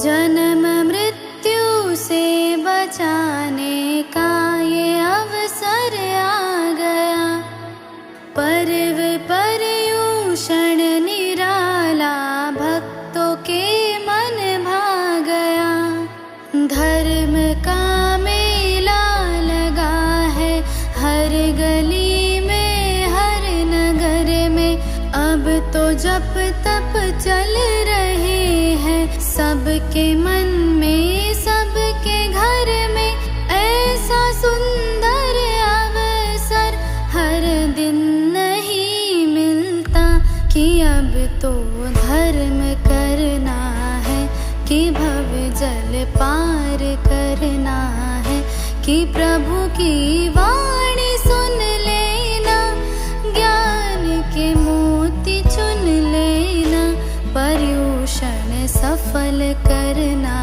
जन्म मृत्यु से बचाने का ये अवसर आ गया। पर्व पर्यूषण निराला भक्तों के मन भा गया। धर्म का मेला लगा है हर गली में, हर नगर में। अब तो जप तप चल रहे हैं सबके मन में, सबके घर में। ऐसा सुंदर अवसर हर दिन नहीं मिलता कि अब तो धर्म करना है, कि भव जल पार करना है, कि प्रभु की वाणी सुन लेना, ज्ञान के मोती चुन लेना, पर्यूषण सफल करना